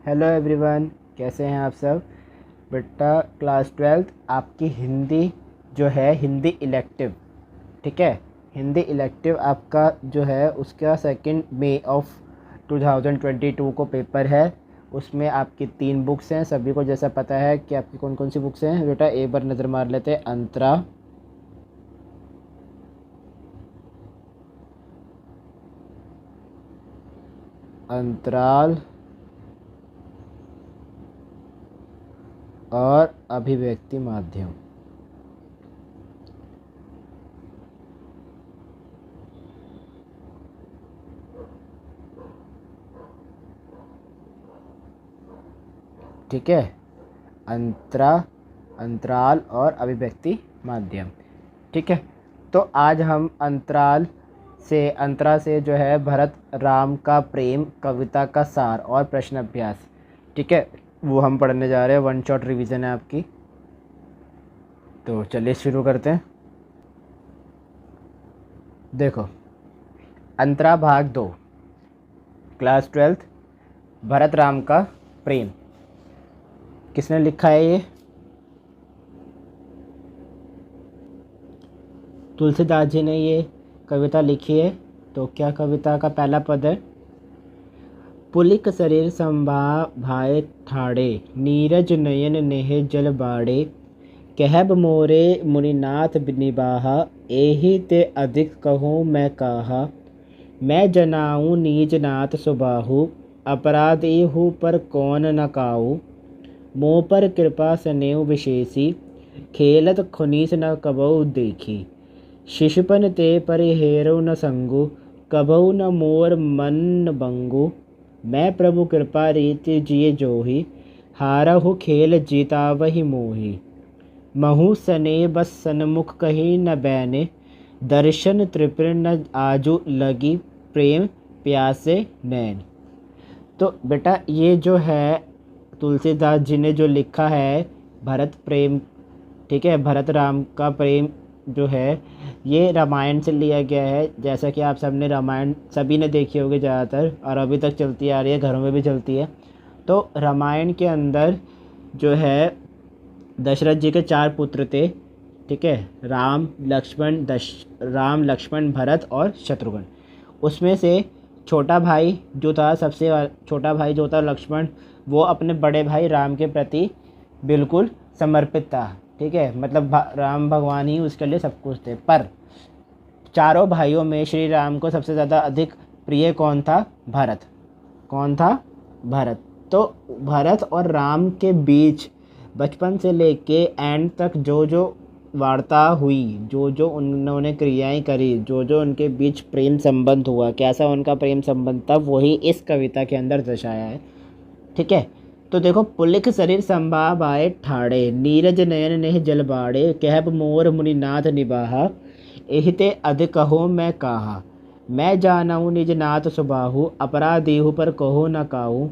Hello everyone, कैसे हैं आप सब। बेटा क्लास 12th आपकी हिंदी जो है हिंदी इलेक्टिव, ठीक है। हिंदी इलेक्टिव आपका जो है उसका 2 मई ऑफ 2022 को पेपर है। उसमें आपकी 3 बुक्स हैं। सभी को जैसा पता है कि आपकी कौन कौन सी बुक्स हैं बेटा, एक बार नज़र मार लेते हैं। अंतराल और अभिव्यक्ति माध्यम। ठीक है, अंतराल और अभिव्यक्ति माध्यम। ठीक है, तो आज हम अंतरा से जो है भरत राम का प्रेम कविता का सार और प्रश्न अभ्यास, ठीक है, वो हम पढ़ने जा रहे हैं। 1 शॉट रिवीजन है आपकी। तो चलिए शुरू करते हैं। देखो, अंतरा भाग 2, क्लास 12th, भरत राम का प्रेम। किसने लिखा है ये? तुलसीदास जी ने ये कविता लिखी है। तो क्या कविता का पहला पद है? पुलिक शरीर संभाभाए ठाड़े, नीरज नयन नेह जल बाड़े, कहब मोरे मुनिनाथ निबाहा, एहि ते अधिक कहूँ मैं काहा, मैं जनाऊँ नीज नाथ सुबाहु, अपराध एहु पर कौन न काऊ, मोह पर कृपा स्नेह विशेषी, खेलत खुनीस न कबहु देखी, शिशुपन ते परिहेरु न संगु, कबहु न मोर मन बंगु, मैं प्रभु कृपा रीति जिये जोही, हारहु खेल जीता वही मोही, महु सने बस सन्मुख कही न बैने, दर्शन त्रिपुर न आजू लगी, प्रेम प्यासे नैन। तो बेटा ये जो है तुलसीदास जी ने जो लिखा है भरत प्रेम, ठीक है, भरत राम का प्रेम जो है ये रामायण से लिया गया है। जैसा कि आप सब ने रामायण सभी ने देखी होगी ज़्यादातर, और अभी तक चलती आ रही है, घरों में भी चलती है। तो रामायण के अंदर जो है दशरथ जी के 4 पुत्र थे, ठीक है, राम लक्ष्मण भरत और शत्रुघ्न। उसमें से छोटा भाई जो था, सबसे छोटा भाई जो था लक्ष्मण, वो अपने बड़े भाई राम के प्रति बिल्कुल समर्पित था, ठीक है, मतलब राम भगवान ही उसके लिए सब कुछ थे। पर चारों भाइयों में श्री राम को सबसे ज़्यादा अधिक प्रिय कौन था? भरत। कौन था? भरत। तो भरत और राम के बीच बचपन से लेके एंड तक जो जो वार्ता हुई, जो जो उन्होंने क्रियाएं करी, जो जो उनके बीच प्रेम संबंध हुआ, कैसा उनका प्रेम संबंध था, वही इस कविता के अंदर दर्शाया है। ठीक है, तो देखो, पुलिक शरीर संभाभाए ठाड़े, नीरज नयन नेह जल बाड़े, कहब मोर मुनिनाथ निबाहा, एहिते अधिक कहो मैं काहा, मैं जानऊ निज नाथ सुबाहु, अपराधीहु पर कहो न काहू,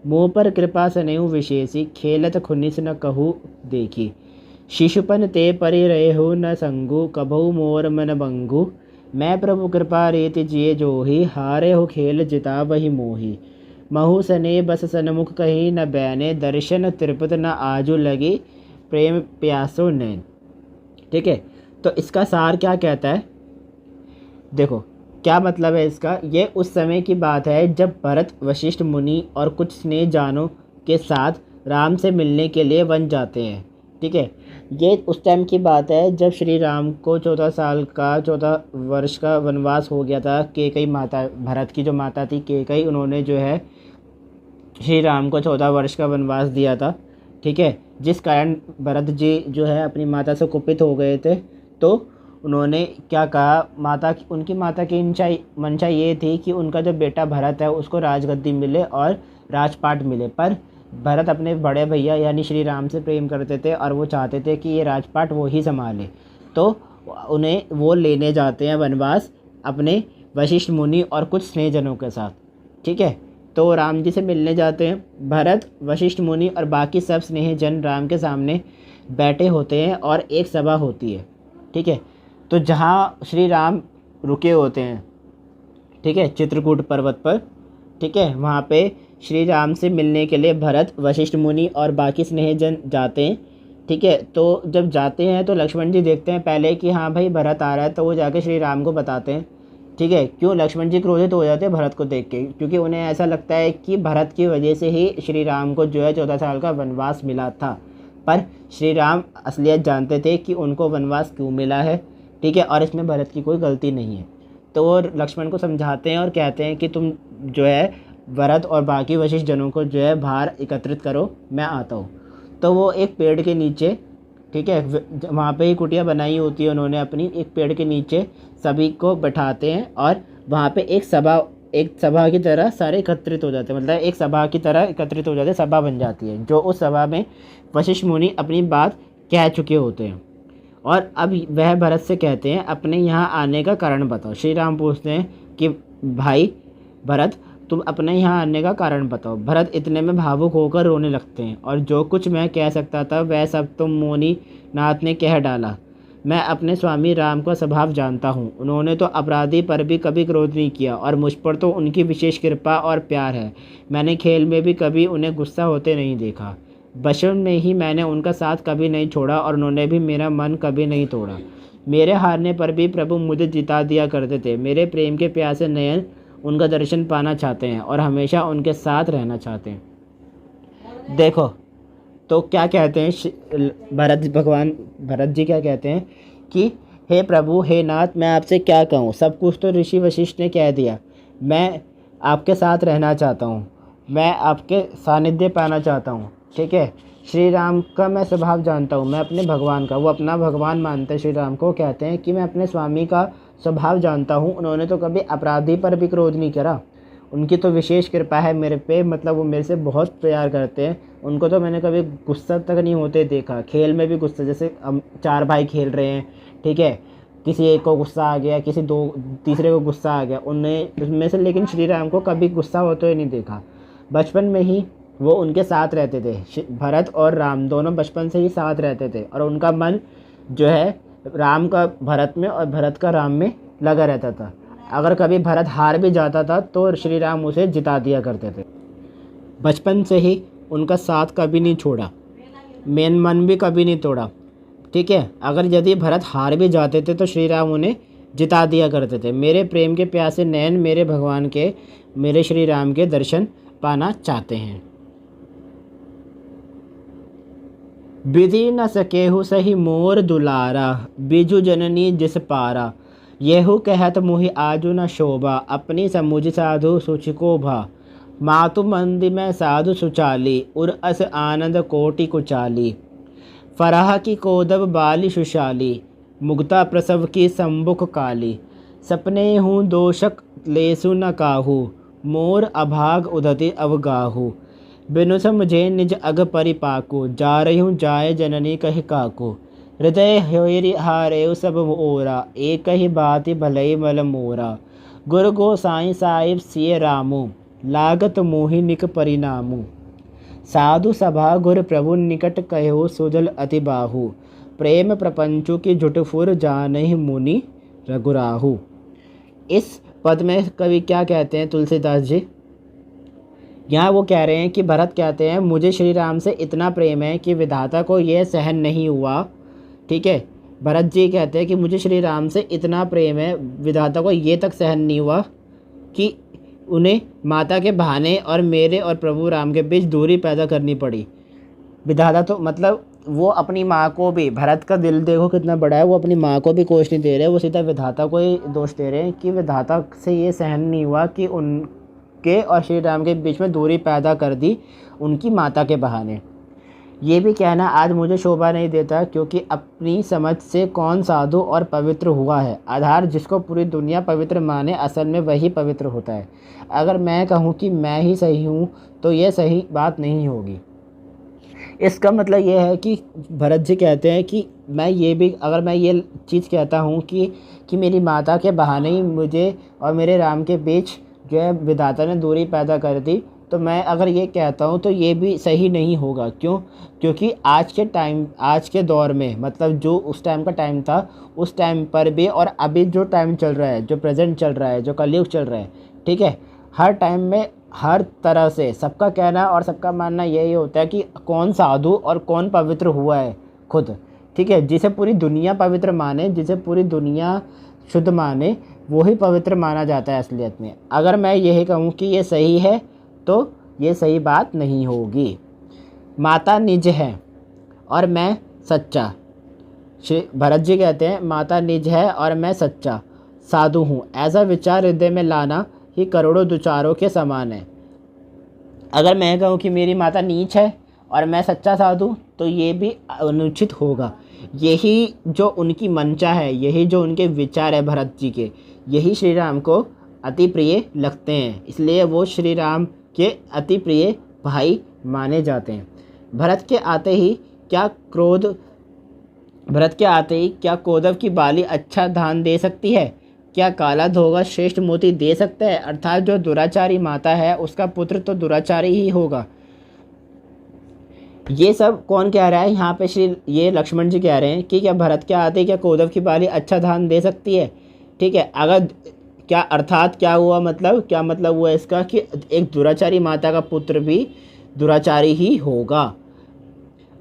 मुँह पर कृपा स्नेहु विशेषी, खेलत खुनिस न कहू देखी, शिशुपन ते परि रहेहु न संगु, कबहु मोर मन बंगु, मैं प्रभु कृपा रीति जिये जोही, हारे हो खेल जिता वही मोही, महु सने बस सन्मुख कहीं न बैने, दर्शन त्रिपुत न आजू लगी, प्रेम प्यासो नैन। ठीक है, तो इसका सार क्या कहता है? देखो क्या मतलब है इसका। ये उस समय की बात है जब भरत वशिष्ठ मुनि और कुछ स्नेह जानों के साथ राम से मिलने के लिए वन जाते हैं। ठीक है, ये उस टाइम की बात है जब श्री राम को 14 वर्ष का वनवास हो गया था। कैकेयी माता, भरत की जो माता थी कैकेयी, उन्होंने जो है श्री राम को 14 वर्ष का वनवास दिया था। ठीक है, जिस कारण भरत जी जो है अपनी माता से कुपित हो गए थे। तो उन्होंने क्या कहा, उनकी माता की मंशा ये थी कि उनका जो बेटा भरत है उसको राजगद्दी मिले और राजपाट मिले। पर भरत अपने बड़े भैया यानी श्री राम से प्रेम करते थे और वो चाहते थे कि ये राजपाट वो ही संभाले। तो उन्हें वो लेने जाते हैं वनवास अपने वशिष्ठ मुनि और कुछ स्नेहजनों के साथ। ठीक है, तो राम जी से मिलने जाते हैं। भरत, वशिष्ठ मुनि और बाकी सब स्नेहजन राम के सामने बैठे होते हैं और एक सभा होती है। ठीक है, तो जहाँ श्री राम रुके होते हैं, ठीक है, चित्रकूट पर्वत पर, ठीक है, वहाँ पे श्री राम से मिलने के लिए भरत, वशिष्ठ मुनि और बाकी स्नेहजन जाते हैं। ठीक है, तो जब जाते हैं तो लक्ष्मण जी देखते हैं पहले कि हाँ भाई भरत आ रहा है, तो वो जाके श्री राम को बताते हैं। ठीक है, क्यों लक्ष्मण जी क्रोधित हो जाते हैं भरत को देख के, क्योंकि उन्हें ऐसा लगता है कि भरत की वजह से ही श्री राम को जो है 14 साल का वनवास मिला था। पर श्री राम असलियत जानते थे कि उनको वनवास क्यों मिला है। ठीक है, और इसमें भरत की कोई गलती नहीं है। तो वो लक्ष्मण को समझाते हैं और कहते हैं कि तुम जो है भरत और बाकी वशिष्ठ जनों को जो है बाहर एकत्रित करो, मैं आता हूँ। तो वो एक पेड़ के नीचे, ठीक है, वहाँ पे ही कुटिया बनाई होती है उन्होंने अपनी, एक पेड़ के नीचे सभी को बैठाते हैं और वहाँ पे एक सभा की तरह सारे एकत्रित हो जाते हैं, मतलब एक सभा की तरह एकत्रित हो जाते हैं, सभा बन जाती है। जो उस सभा में वशिष्ठ मुनि अपनी बात कह चुके होते हैं और अब वह भरत से कहते हैं अपने यहाँ आने का कारण बताओ। श्री राम पूछते हैं कि भाई भरत, तुम अपने यहाँ आने का कारण बताओ। भरत इतने में भावुक होकर रोने लगते हैं और जो कुछ मैं कह सकता था वह सब तुम मुनि नाथ ने कह डाला। मैं अपने स्वामी राम का स्वभाव जानता हूँ, उन्होंने तो अपराधी पर भी कभी क्रोध नहीं किया और मुझ पर तो उनकी विशेष कृपा और प्यार है। मैंने खेल में भी कभी उन्हें गुस्सा होते नहीं देखा, बचपन में ही मैंने उनका साथ कभी नहीं छोड़ा और उन्होंने भी मेरा मन कभी नहीं तोड़ा। मेरे हारने पर भी प्रभु मुझे जिता दिया करते थे। मेरे प्रेम के प्यासे नयन उनका दर्शन पाना चाहते हैं और हमेशा उनके साथ रहना चाहते हैं। देखो तो क्या कहते हैं भरत जी क्या कहते हैं कि हे प्रभु, हे नाथ, मैं आपसे क्या कहूँ, सब कुछ तो ऋषि वशिष्ठ ने कह दिया। मैं आपके साथ रहना चाहता हूँ, मैं आपके सानिध्य पाना चाहता हूँ। ठीक है, श्री राम का मैं स्वभाव जानता हूँ, मैं अपने भगवान का, वो अपना भगवान मानते हैं श्री राम को, कहते हैं कि मैं अपने स्वामी का स्वभाव जानता हूँ, उन्होंने तो कभी अपराधी पर भी क्रोध नहीं करा, उनकी तो विशेष कृपा है मेरे पे, मतलब वो मेरे से बहुत प्यार करते हैं, उनको तो मैंने कभी गुस्सा तक नहीं होते देखा। खेल में भी गुस्सा, जैसे हम 4 भाई खेल रहे हैं, ठीक है, किसी एक को गुस्सा आ गया, तीसरे को गुस्सा आ गया, उन्हें उसमें से, लेकिन श्री राम को कभी गुस्सा होते हुए नहीं देखा। बचपन में ही वो उनके साथ रहते थे, भरत और राम दोनों बचपन से ही साथ रहते थे और उनका मन जो है राम का भरत में और भरत का राम में लगा रहता था। अगर कभी भरत हार भी जाता था तो श्री राम उसे जिता दिया करते थे। बचपन से ही उनका साथ कभी नहीं छोड़ा, मेन मन भी कभी नहीं तोड़ा। ठीक है, अगर यदि भरत हार भी जाते थे तो श्री राम उन्हें जिता दिया करते थे। मेरे प्रेम के प्यासे नयन मेरे भगवान के, मेरे श्री राम के दर्शन पाना चाहते हैं। विधि न सकेहु सही मोर दुलारा, बिजु जननी जिस पारा। येहु कहत मुहि आजु न शोभा, अपनी समुझ साधु सुच को भा। मातु मंदी में साधु सुचाली, उर अस आनंद कोटि कुचाली। फराह की कोदब बाली सुशाली, मुग्धा प्रसव की संबुक काली। सपने हूँ दोषक लेसु न काहू, मोर अभाग उदति अवगाहू। बिनु समझे निज अग परिपाकु, जा रही हूँ जाय जननी कह काकू। हृदय हेरि हारेउ सब ओरा, एक ही बात भलई मल मोरा। गुरु गोसाई साहिब सिय रामू, लागत मोहिनिक परिणामु। साधु सभा गुर प्रभु निकट कहो, सुजल अति बाहु। प्रेम प्रपंचु की झुटफुर, जानहि मुनि रघुराहु। इस पद में कवि क्या कहते हैं तुलसीदास जी, यहाँ वो कह रहे हैं कि भरत कहते हैं मुझे श्री राम से इतना प्रेम है कि विधाता को यह सहन नहीं हुआ। ठीक है, भरत जी कहते हैं कि मुझे श्री राम से इतना प्रेम है, विधाता को ये तक सहन नहीं हुआ कि उन्हें माता के बहाने और मेरे और प्रभु राम के बीच दूरी पैदा करनी पड़ी। विधाता तो मतलब वो अपनी माँ को भी, भरत का दिल देखो कितना बड़ा है, वो अपनी माँ को भी कोष नहीं दे रहे, वो सीधा विधाता को ही दोष दे रहे हैं कि विधाता से ये सहन नहीं हुआ कि उनके और श्री राम के बीच में दूरी पैदा कर दी उनकी माता के बहाने। ये भी कहना आज मुझे शोभा नहीं देता, क्योंकि अपनी समझ से कौन साधु और पवित्र हुआ है। आधार जिसको पूरी दुनिया पवित्र माने, असल में वही पवित्र होता है। अगर मैं कहूँ कि मैं ही सही हूँ तो यह सही बात नहीं होगी। इसका मतलब ये है कि भरत जी कहते हैं कि मैं ये भी, अगर मैं ये चीज़ कहता हूँ कि मेरी माता के बहाने ही मुझे और मेरे राम के बीच जो है विधाता ने दूरी पैदा कर दी, तो मैं अगर ये कहता हूँ तो ये भी सही नहीं होगा। क्यों? क्योंकि आज के दौर में, मतलब जो उस टाइम का टाइम था, उस टाइम पर भी और अभी जो टाइम चल रहा है, जो प्रेजेंट चल रहा है, जो कलयुग चल रहा है, ठीक है, हर टाइम में हर तरह से सबका कहना और सबका मानना यही होता है कि कौन साधु और कौन पवित्र हुआ है खुद, ठीक है। जिसे पूरी दुनिया पवित्र माने, जिसे पूरी दुनिया शुद्ध माने, वो ही पवित्र माना जाता है असलियत में। अगर मैं यही कहूँ कि ये सही है तो ये सही बात नहीं होगी। माता निज है और मैं सच्चा। श्री भरत जी कहते हैं माता निज है और मैं सच्चा साधु हूँ, ऐसा विचार हृदय में लाना ही करोड़ों दुचारों के समान है। अगर मैं कहूँ कि मेरी माता नीच है और मैं सच्चा साधु, तो ये भी अनुचित होगा। यही जो उनकी मंशा है, यही जो उनके विचार है भरत जी के, यही श्री राम को अति प्रिय लगते हैं, इसलिए वो श्री राम के अति प्रिय भाई माने जाते हैं। भरत के आते ही क्या कौरव की बाली अच्छा धान दे सकती है? क्या काला धोगा श्रेष्ठ मोती दे सकता है? अर्थात जो दुराचारी माता है उसका पुत्र तो दुराचारी ही होगा। ये सब कौन कह रहा है यहाँ पे? ये लक्ष्मण जी कह रहे हैं कि क्या भरत के आते क्या कौरव की बाली अच्छा धान दे सकती है? ठीक है, अगर क्या अर्थात क्या हुआ, मतलब क्या मतलब हुआ इसका कि एक दुराचारी माता का पुत्र भी दुराचारी ही होगा।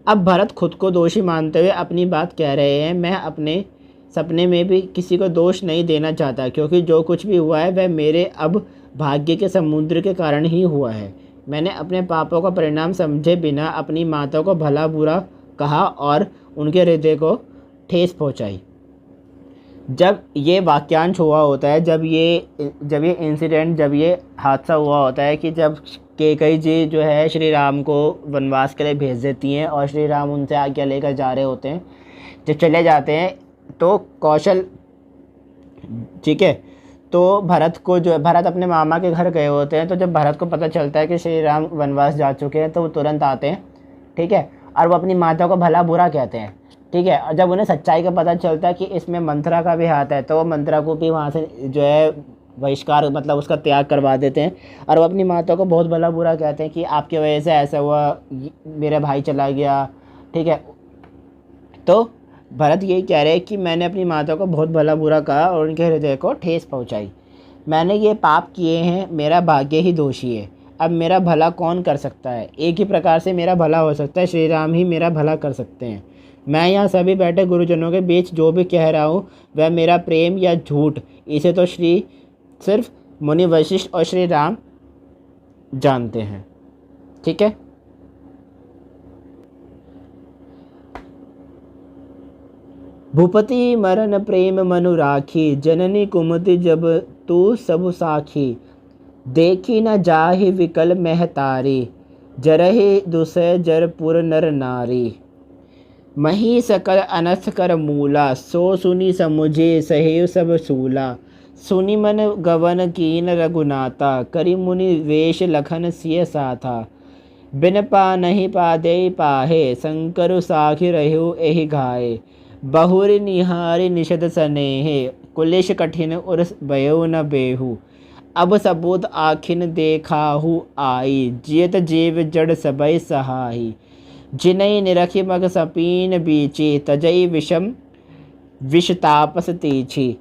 अब भरत खुद को दोषी मानते हुए अपनी बात कह रहे हैं, मैं अपने सपने में भी किसी को दोष नहीं देना चाहता, क्योंकि जो कुछ भी हुआ है वह मेरे अब भाग्य के समुद्र के कारण ही हुआ है। मैंने अपने पापों का परिणाम समझे बिना अपनी माता को भला बुरा कहा और उनके हृदय को ठेस पहुंचाई। जब ये वाक्यांश हुआ होता है, जब ये इंसिडेंट, जब ये हादसा हुआ होता है कि जब कैकेयी जी जो है श्री राम को वनवास के लिए भेज देती हैं और श्री राम उनसे आज्ञा लेकर जा रहे होते हैं, जब चले जाते हैं तो कौशल, ठीक है, तो भरत को जो है, भरत अपने मामा के घर गए होते हैं, तो जब भरत को पता चलता है कि श्री राम वनवास जा चुके हैं तो वो तुरंत आते हैं, ठीक है, और वो अपनी माता को भला बुरा कहते हैं, ठीक है। और जब उन्हें सच्चाई का पता चलता है कि इसमें मंत्रा का भी हाथ है, तो वो मंत्रा को भी वहाँ से जो है बहिष्कार, मतलब उसका त्याग करवा देते हैं और वो अपनी माता को बहुत भला बुरा कहते हैं कि आपकी वजह से ऐसा हुआ, मेरा भाई चला गया, ठीक है। तो भरत यही कह रहे हैं कि मैंने अपनी माता को बहुत भला बुरा कहा और उनके हृदय को ठेस पहुंचाई। मैंने ये पाप किए हैं, मेरा भाग्य ही दोषी है। अब मेरा भला कौन कर सकता है? एक ही प्रकार से मेरा भला हो सकता है, श्री राम ही मेरा भला कर सकते हैं। मैं यहाँ सभी बैठे गुरुजनों के बीच जो भी कह रहा हूँ वह मेरा प्रेम या झूठ, इसे तो सिर्फ मुनि वशिष्ठ और श्री राम जानते हैं, ठीक है। भूपति मरण प्रेम मनु राखी, जननी कुमति जब तू सब साखी। देखी न जाहि विकल महतारी, जरहि दुसह जरपुर नर नारी। मही सकल अनथ कर मूला, सो सुनी समुझे सहेव सब सूला। सुनि मन गवन कीन रघुनाथा, करि मुनि वेश लखन सिय साथा। बिन पा नहीं पादे पाहे, शंकर साखी रहु एहि घाये। बहुरि निहारि निषद सनेहे, कुलेश कठिन उर भयो न बेहू। अब सबूत आखिन देखाहु आई, जियत जीव जड़ सबई सहाही। जिनई निरखि मग सपीन बीची, तजई विषम विष तापस तीछी।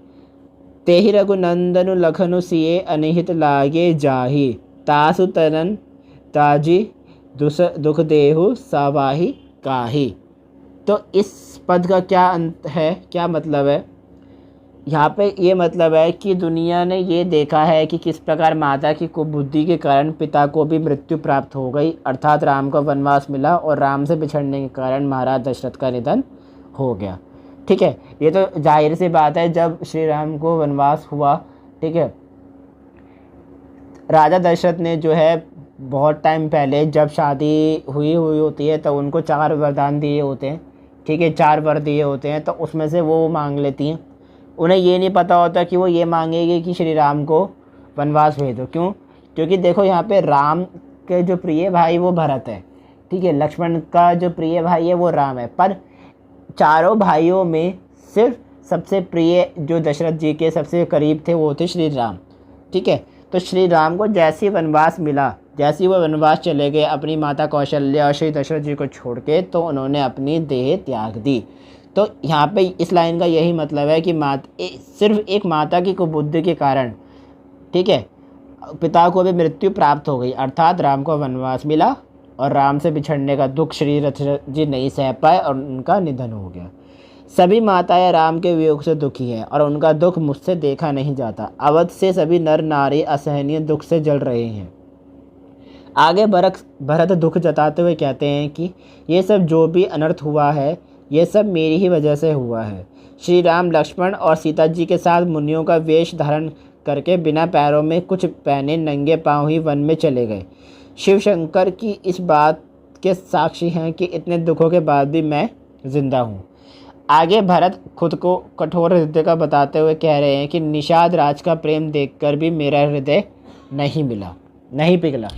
तेहि रघुनंदनु लखनु सिए, अनिहित लागे जाहि। तासु तरन ताजी दुख देहु, सावाही काहि। तो इस पद का क्या अंत है, क्या मतलब है? यहाँ पे ये मतलब है कि दुनिया ने ये देखा है कि किस प्रकार माता की कुबुद्धि के कारण पिता को भी मृत्यु प्राप्त हो गई, अर्थात राम को वनवास मिला और राम से बिछड़ने के कारण महाराज दशरथ का निधन हो गया, ठीक है। ये तो जाहिर सी बात है, जब श्री राम को वनवास हुआ, ठीक है, राजा दशरथ ने जो है बहुत टाइम पहले जब शादी हुई होती है तो उनको 4 वरदान दिए होते हैं, ठीक है, 4 वर दिए होते हैं, तो उसमें से वो मांग लेती हैं। उन्हें ये नहीं पता होता कि वो ये मांगेगी कि श्री राम को वनवास भेज दो। क्यों? क्योंकि देखो यहाँ पे राम के जो प्रिय भाई वो भरत है, ठीक है, लक्ष्मण का जो प्रिय भाई है वो राम है, पर चारों भाइयों में सिर्फ सबसे प्रिय जो दशरथ जी के सबसे करीब थे वो थे श्री राम, ठीक है। तो श्री राम को जैसे ही वनवास मिला, जैसे ही वो वनवास चले गए अपनी माता कौशल्या और श्री दशरथ जी को छोड़ के, तो उन्होंने अपनी देह त्याग दी। तो यहाँ पे इस लाइन का यही मतलब है कि सिर्फ एक माता की कुबुद्धि के कारण, ठीक है, पिता को भी मृत्यु प्राप्त हो गई, अर्थात राम को वनवास मिला और राम से बिछड़ने का दुख श्री दशरथ जी नहीं सह पाए और उनका निधन हो गया। सभी माताएं राम के वियोग से दुखी हैं और उनका दुख मुझसे देखा नहीं जाता। अवध से सभी नर नारी असहनीय दुख से जल रहे हैं। आगे भरत दुख जताते हुए कहते हैं कि ये सब जो भी अनर्थ हुआ है ये सब मेरी ही वजह से हुआ है। श्री राम लक्ष्मण और सीता जी के साथ मुनियों का वेश धारण करके बिना पैरों में कुछ पहने नंगे पांव ही वन में चले गए। शिव शंकर की इस बात के साक्षी हैं कि इतने दुखों के बाद भी मैं जिंदा हूँ। आगे भरत खुद को कठोर हृदय का बताते हुए कह रहे हैं कि निषाद राज का प्रेम देखकर भी मेरा हृदय नहीं पिघला।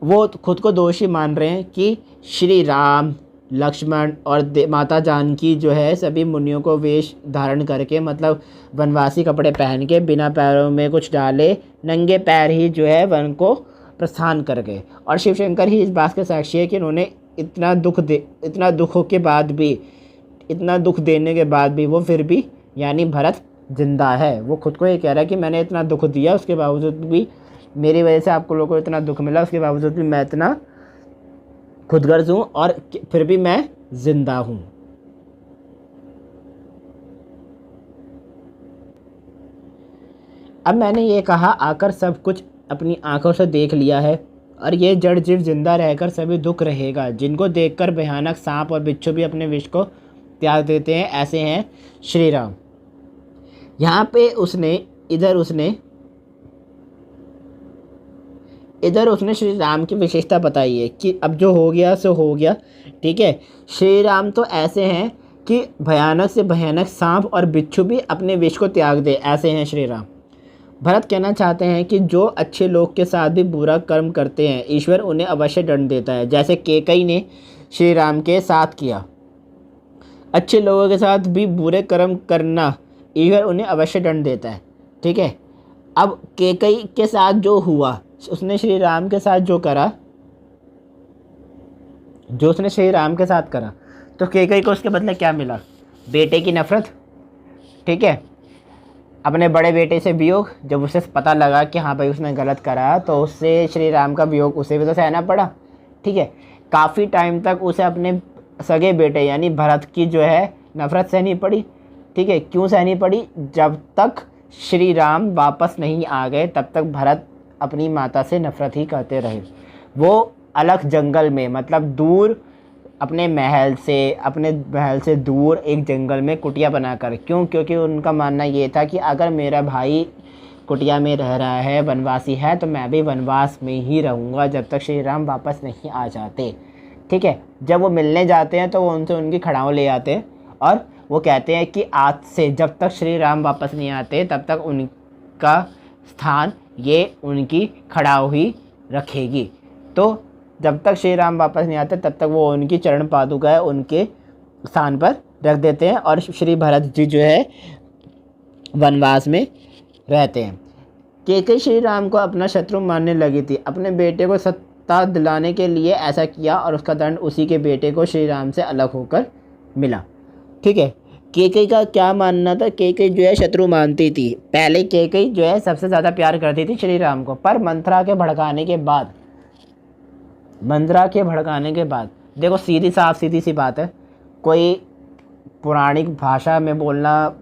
वो खुद को दोषी मान रहे हैं कि श्री राम लक्ष्मण और माता जानकी जो है सभी मुनियों को वेश धारण करके मतलब वनवासी कपड़े पहन के बिना पैरों में कुछ डाले नंगे पैर ही जो है वन को प्रस्थान कर गए। और शिव शंकर ही इस बात के साक्षी है कि उन्होंने इतना दुख देने के बाद भी वो फिर भी यानी भरत जिंदा है। वो खुद को ये कह रहा है कि मैंने इतना दुख दिया उसके बावजूद भी मेरी वजह से आपको लोगों को इतना दुख मिला, उसके बावजूद भी मैं इतना खुदगर्ज हूँ और फिर भी मैं जिंदा हूँ। अब मैंने ये कहा आकर सब कुछ अपनी आंखों से देख लिया है और ये जड़ जीव जिंदा रहकर सभी दुख रहेगा, जिनको देखकर भयानक सांप और बिच्छू भी अपने विष को त्याग देते हैं, ऐसे हैं श्री राम। यहाँ पे इधर उसने श्री राम की विशेषता बताई है कि अब जो हो गया सो हो गया, ठीक है। श्री राम तो ऐसे हैं कि भयानक से भयानक सांप और बिच्छू भी अपने विष को त्याग दे, ऐसे हैं श्री राम। भरत कहना चाहते हैं कि जो अच्छे लोग के साथ भी बुरा कर्म करते हैं ईश्वर उन्हें अवश्य दंड देता है, जैसे केकई ने श्री राम के साथ किया। अच्छे लोगों के साथ भी बुरे कर्म करना ईश्वर उन्हें अवश्य दंड देता है, ठीक है। अब केकई के साथ जो हुआ उसने श्री राम के साथ उसने श्री राम के साथ करा तो केकई को उसके बदले क्या मिला? बेटे की नफरत, ठीक है। अपने बड़े बेटे से वियोग, जब उसे पता लगा कि हाँ भाई उसने गलत करा तो उससे श्री राम का वियोग उसे भी तो सहना पड़ा, ठीक है। काफ़ी टाइम तक उसे अपने सगे बेटे यानी भरत की जो है नफरत सहनी पड़ी, ठीक है। क्यों सहनी पड़ी? जब तक श्री राम वापस नहीं आ गए तब तक भरत अपनी माता से नफरत ही करते रहे। वो अलग जंगल में मतलब दूर अपने महल से दूर एक जंगल में कुटिया बनाकर, क्योंकि उनका मानना ये था कि अगर मेरा भाई कुटिया में रह रहा है, वनवासी है, तो मैं भी वनवास में ही रहूँगा जब तक श्री राम वापस नहीं आ जाते, ठीक है। जब वो मिलने जाते हैं तो वो उनसे उनकी खड़ाऊँ ले आते हैं और वो कहते हैं कि आज से जब तक श्री राम वापस नहीं आते तब तक उनका स्थान ये उनकी खड़ाऊ ही रखेगी। तो जब तक श्री राम वापस नहीं आते तब तक वो उनकी चरण पादुका उनके स्थान पर रख देते हैं और श्री भरत जी जो है वनवास में रहते हैं। केकई श्री राम को अपना शत्रु मानने लगी थी, अपने बेटे को सत्ता दिलाने के लिए ऐसा किया और उसका दंड उसी के बेटे को श्री राम से अलग होकर मिला, ठीक है। केकई का क्या मानना था? केकई जो है शत्रु मानती थी। पहले केकई जो है सबसे ज़्यादा प्यार करती थी श्री राम को, पर मंथरा के भड़काने के बाद देखो सीधी सी बात है, कोई पौराणिक भाषा में बोलना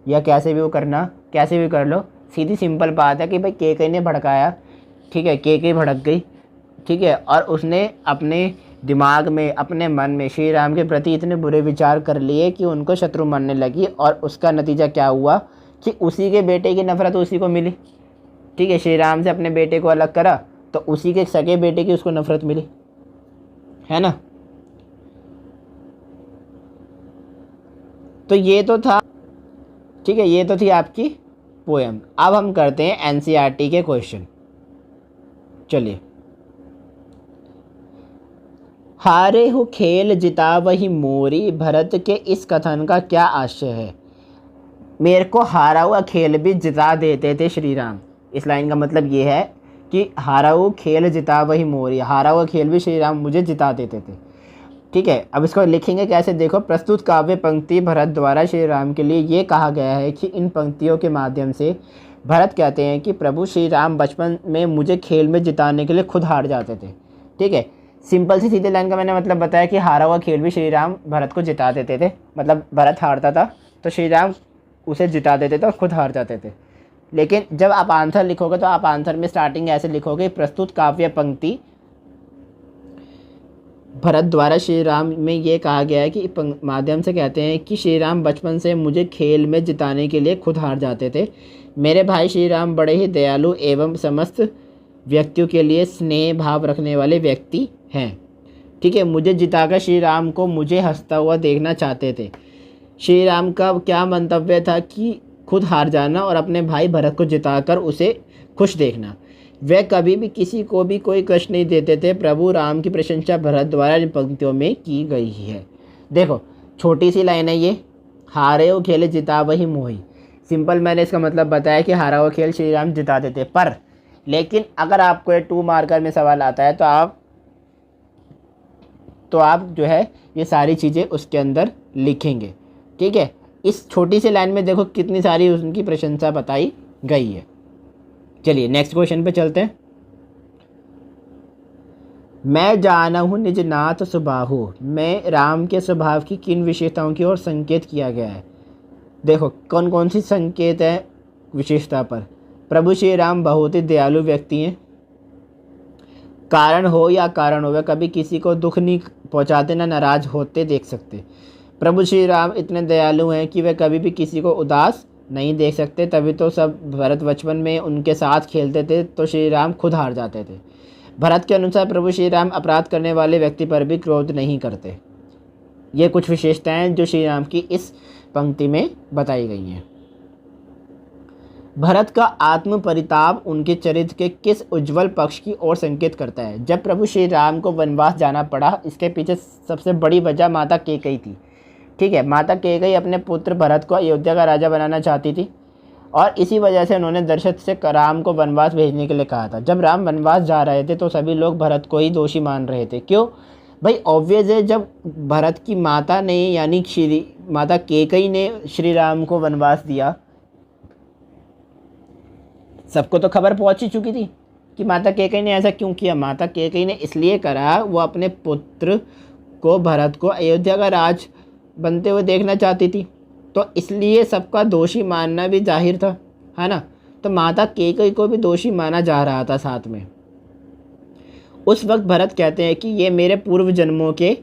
या कैसे भी कर लो, सीधी सिंपल बात है कि भाई केकई ने भड़काया, ठीक है। केकई भड़क गई, ठीक है, और उसने अपने दिमाग में अपने मन में श्री राम के प्रति इतने बुरे विचार कर लिए कि उनको शत्रु मानने लगी और उसका नतीजा क्या हुआ कि उसी के बेटे की नफरत उसी को मिली, ठीक है। श्री राम से अपने बेटे को अलग करा तो उसी के सगे बेटे की उसको नफरत मिली, है ना। तो ये तो था, ठीक है, ये तो थी आपकी पोएम। अब हम करते हैं एनसीईआरटी के क्वेश्चन। चलिए। हारे हो खेल जिता वही मोरी, भरत के इस कथन का क्या आशय है? मेरे को हारा हुआ खेल भी जिता देते थे श्री राम। इस लाइन का मतलब ये है कि हारा हुआ खेल जिता वही मोरी, हारा हुआ खेल भी श्री राम मुझे जिता देते थे, ठीक है। अब इसको लिखेंगे कैसे? देखो, प्रस्तुत काव्य पंक्ति भरत द्वारा श्री राम के लिए ये कहा गया है कि इन पंक्तियों के माध्यम से भरत कहते हैं कि प्रभु श्री राम बचपन में मुझे खेल में जिताने के लिए खुद हार जाते थे। ठीक है, सिंपल सी सीधी लाइन का मैंने मतलब बताया कि हारा हुआ खेल भी श्री राम भरत को जिता देते थे। मतलब भरत हारता था तो श्री राम उसे जिता देते थे और खुद हार जाते थे। लेकिन जब आप आंसर लिखोगे तो आप आंसर में स्टार्टिंग ऐसे लिखोगे, प्रस्तुत काव्य पंक्ति भरत द्वारा श्री राम में ये कहा गया है कि माध्यम से कहते हैं कि श्री राम बचपन से मुझे खेल में जिताने के लिए खुद हार जाते थे। मेरे भाई श्री राम बड़े ही दयालु एवं समस्त व्यक्तियों के लिए स्नेह भाव रखने वाले व्यक्ति हैं। ठीक है, मुझे जिताकर श्री राम को मुझे हंसता हुआ देखना चाहते थे। श्री राम का क्या मंतव्य था कि खुद हार जाना और अपने भाई भरत को जिताकर उसे खुश देखना। वे कभी भी किसी को भी कोई कष्ट नहीं देते थे। प्रभु राम की प्रशंसा भरत द्वारा इन पंक्तियों में की गई है। देखो, छोटी सी लाइन है ये, हारे हो खेल जिता वही मोही। सिंपल मैंने इसका मतलब बताया कि हारा हुआ खेल श्री राम जिता देते। पर लेकिन अगर आपको ये 2 मार्कर में सवाल आता है तो आप जो है ये सारी चीज़ें उसके अंदर लिखेंगे। ठीक है, इस छोटी सी लाइन में देखो कितनी सारी उनकी प्रशंसा बताई गई है। चलिए नेक्स्ट क्वेश्चन पे चलते हैं। मैं जानहु निज नाथ सुबाहु में राम के स्वभाव की किन विशेषताओं की ओर संकेत किया गया है। देखो कौन कौन सी संकेत है विशेषता पर। प्रभु श्री राम बहुत ही दयालु व्यक्ति हैं। कारण हो या कारण हो, वे कभी किसी को दुख नहीं पहुंचाते, ना नाराज होते देख सकते। प्रभु श्री राम इतने दयालु हैं कि वे कभी भी किसी को उदास नहीं देख सकते। तभी तो सब भरत बचपन में उनके साथ खेलते थे तो श्री राम खुद हार जाते थे। भरत के अनुसार प्रभु श्री राम अपराध करने वाले व्यक्ति पर भी क्रोध नहीं करते। ये कुछ विशेषताएं जो श्री राम की इस पंक्ति में बताई गई हैं। भरत का आत्म परिताप उनके चरित्र के किस उज्जवल पक्ष की ओर संकेत करता है। जब प्रभु श्री राम को वनवास जाना पड़ा, इसके पीछे सबसे बड़ी वजह माता कैकेयी थी। ठीक है, माता कैकेयी अपने पुत्र भरत को अयोध्या का राजा बनाना चाहती थी और इसी वजह से उन्होंने दशरथ से राम को वनवास भेजने के लिए कहा था। जब राम वनवास जा रहे थे तो सभी लोग भरत को ही दोषी मान रहे थे। क्यों भाई? ऑब्वियस है, जब भरत की माता ने यानी माता कैकेयी ने श्री राम को वनवास दिया, सबको तो खबर पहुंच ही चुकी थी कि माता कैकेयी ने ऐसा क्यों किया। माता कैकेयी ने इसलिए करा, वो अपने पुत्र को भरत को अयोध्या का राज बनते हुए देखना चाहती थी, तो इसलिए सबका दोषी मानना भी जाहिर था, है ना। तो माता कैकेयी को भी दोषी माना जा रहा था साथ में। उस वक्त भरत कहते हैं कि ये मेरे पूर्व जन्मों के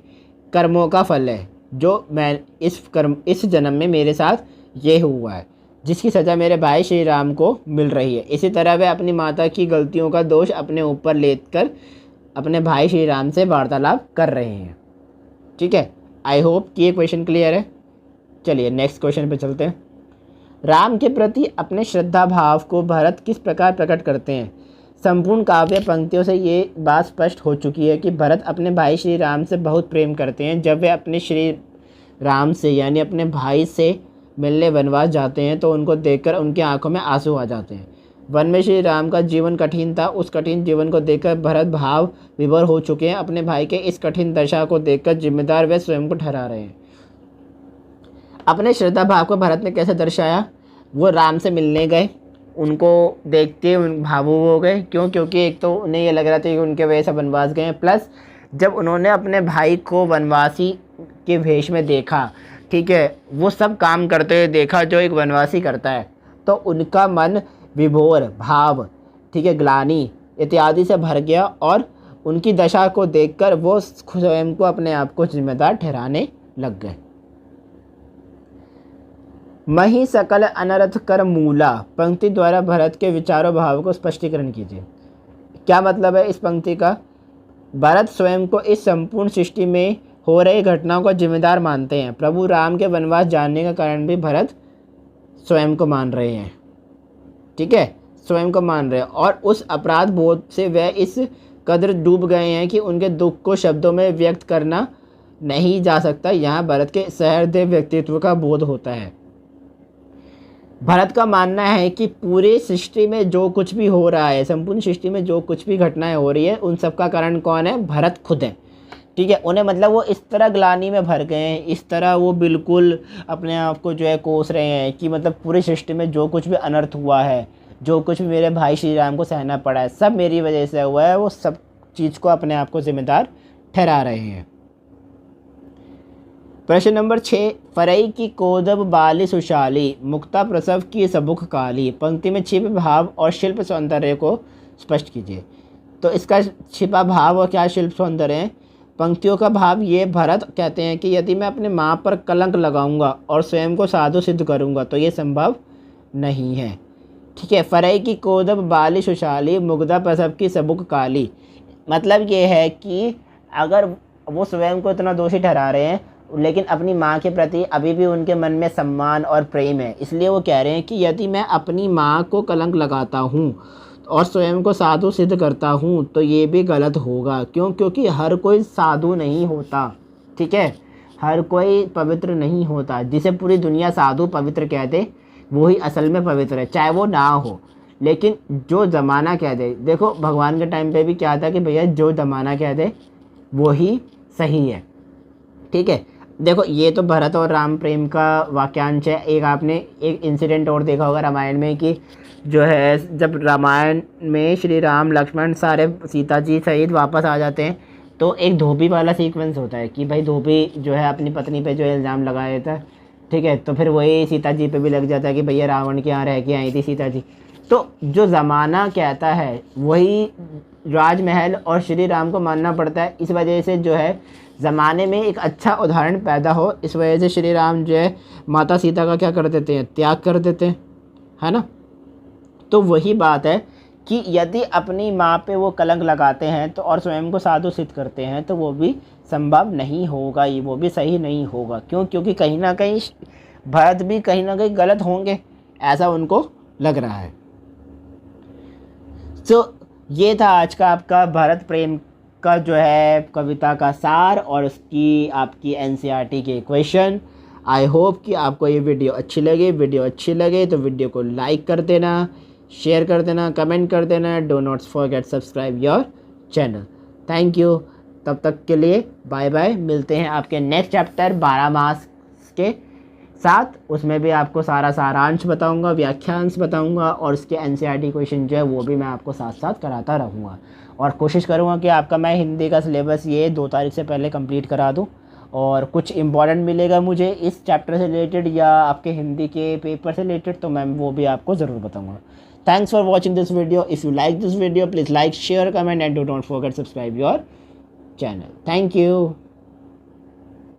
कर्मों का फल है, जो मैं इस जन्म में मेरे साथ ये हुआ है, जिसकी सज़ा मेरे भाई श्री राम को मिल रही है। इसी तरह वे अपनी माता की गलतियों का दोष अपने ऊपर लेकर अपने भाई श्री राम से वार्तालाप कर रहे हैं। ठीक है, आई होप कि ये क्वेश्चन क्लियर है। चलिए नेक्स्ट क्वेश्चन पे चलते हैं। राम के प्रति अपने श्रद्धा भाव को भरत किस प्रकार प्रकट करते हैं। संपूर्ण काव्य पंक्तियों से ये बात स्पष्ट हो चुकी है कि भरत अपने भाई श्री राम से बहुत प्रेम करते हैं। जब वे अपने श्री राम से यानी अपने भाई से मिलने वनवास जाते हैं तो उनको देखकर उनकी आंखों में आंसू आ जाते हैं। वन में श्री राम का जीवन कठिन था, उस कठिन जीवन को देखकर भरत भाव विभोर हो चुके हैं। अपने भाई के इस कठिन दशा को देखकर जिम्मेदार वे स्वयं को ठहरा रहे हैं। अपने श्रद्धा भाव को भरत ने कैसे दर्शाया? वो राम से मिलने गए, उनको देखते उन भावुक हो गए। क्यों? क्योंकि एक तो उन्हें ये लग रहा था कि उनके वजह से वनवास गए, प्लस जब उन्होंने अपने भाई को वनवासी के वेश में देखा, ठीक है, वो सब काम करते हुए देखा जो एक वनवासी करता है, तो उनका मन विभोर भाव, ठीक है, ग्लानि इत्यादि से भर गया और उनकी दशा को देखकर वो स्वयं को अपने आप को जिम्मेदार ठहराने लग गए। मही सकल अनर्थ कर मूला पंक्ति द्वारा भरत के विचारों भाव को स्पष्टीकरण कीजिए। क्या मतलब है इस पंक्ति का? भरत स्वयं को इस संपूर्ण सृष्टि में हो रही घटनाओं का जिम्मेदार मानते हैं। प्रभु राम के वनवास जाने का कारण भी भरत स्वयं को मान रहे हैं। ठीक है, स्वयं को मान रहे हैं और उस अपराध बोध से वह इस कदर डूब गए हैं कि उनके दुख को शब्दों में व्यक्त करना नहीं जा सकता। यहाँ भरत के सहृदय व्यक्तित्व का बोध होता है। भरत का मानना है कि पूरे सृष्टि में जो कुछ भी हो रहा है, संपूर्ण सृष्टि में जो कुछ भी घटनाएं हो रही है, उन सब का कारण कौन है? भरत खुद है। ठीक है, उन्हें मतलब वो इस तरह ग्लानि में भर गए हैं, इस तरह वो बिल्कुल अपने आप को जो है कोस रहे हैं कि मतलब पूरी सृष्टि में जो कुछ भी अनर्थ हुआ है, जो कुछ भी मेरे भाई श्री राम को सहना पड़ा है सब मेरी वजह से हुआ है, वो सब चीज़ को अपने आप को जिम्मेदार ठहरा रहे हैं। प्रश्न नंबर 6, फरई की कोदब बाली सुशाली, मुक्ता प्रसव की सबुख काली, पंक्ति में छिपे भाव और शिल्प सौंदर्य को स्पष्ट कीजिए। तो इसका छिपा भाव और क्या शिल्प सौंदर्य है? पंक्तियों का भाव ये भरत कहते हैं कि यदि मैं अपने माँ पर कलंक लगाऊंगा और स्वयं को साधु सिद्ध करूंगा तो ये संभव नहीं है। ठीक है, फरई की कोदब बाली सुशाली, मुग्धा प्रसव की सबुक काली, मतलब ये है कि अगर वो स्वयं को इतना दोषी ठहरा रहे हैं लेकिन अपनी माँ के प्रति अभी भी उनके मन में सम्मान और प्रेम है, इसलिए वो कह रहे हैं कि यदि मैं अपनी माँ को कलंक लगाता हूँ और स्वयं को साधु सिद्ध करता हूँ तो ये भी गलत होगा। क्यों? क्योंकि हर कोई साधु नहीं होता। ठीक है, हर कोई पवित्र नहीं होता। जिसे पूरी दुनिया साधु पवित्र कह दे वही असल में पवित्र है, चाहे वो ना हो। लेकिन जो ज़माना कह दे, देखो भगवान के टाइम पे भी क्या था कि भैया जो ज़माना कह दे वही सही है। ठीक है, देखो ये तो भरत और राम प्रेम का वाक्यांश है। एक आपने एक इंसिडेंट और देखा होगा रामायण में कि जो है जब रामायण में श्री राम लक्ष्मण सारे सीता जी सहित वापस आ जाते हैं तो एक धोबी वाला सीक्वेंस होता है कि भाई धोबी जो है अपनी पत्नी पे जो इल्ज़ाम लगाया था। ठीक है, तो फिर वही सीता जी पे भी लग जाता है कि भैया रावण के यहाँ रह के आई थी सीता जी। तो जो ज़माना कहता है वही राजमहल और श्री राम को मानना पड़ता है। इस वजह से जो है ज़माने में एक अच्छा उदाहरण पैदा हो, इस वजह से श्री राम जो है माता सीता का क्या कर देते हैं? त्याग कर देते हैं, है ना। तो वही बात है कि यदि अपनी माँ पे वो कलंक लगाते हैं तो और स्वयं को साधु सिद्ध करते हैं तो वो भी संभव नहीं होगा, ये वो भी सही नहीं होगा। क्यों? क्योंकि कहीं ना कहीं भरत भी कहीं ना कहीं गलत होंगे, ऐसा उनको लग रहा है। तो ये था आज का आपका भरत प्रेम का जो है कविता का सार और उसकी आपकी एनसीईआरटी के क्वेश्चन। आई होप कि आपको ये वीडियो अच्छी लगे। वीडियो अच्छी लगे तो वीडियो को लाइक कर देना, शेयर कर देना, कमेंट कर देना। Do not forget subscribe your channel. Thank you. तब तक के लिए बाय बाय। मिलते हैं आपके नेक्स्ट चैप्टर 12 मास के साथ। उसमें भी आपको सारा सारांश बताऊंगा, व्याख्यांश बताऊंगा और उसके एनसीईआरटी क्वेश्चन जो है वो भी मैं आपको साथ साथ कराता रहूँगा। और कोशिश करूँगा कि आपका मैं हिंदी का सिलेबस ये 2 तारीख से पहले कंप्लीट करा दूँ। और कुछ इम्पॉर्टेंट मिलेगा मुझे इस चैप्टर से रिलेटेड या आपके हिंदी के पेपर से रिलेटेड तो मैं वो भी आपको ज़रूर बताऊँगा। Thanks for watching this video. If you like this video please like, share, comment and do not forget subscribe your channel. Thank you.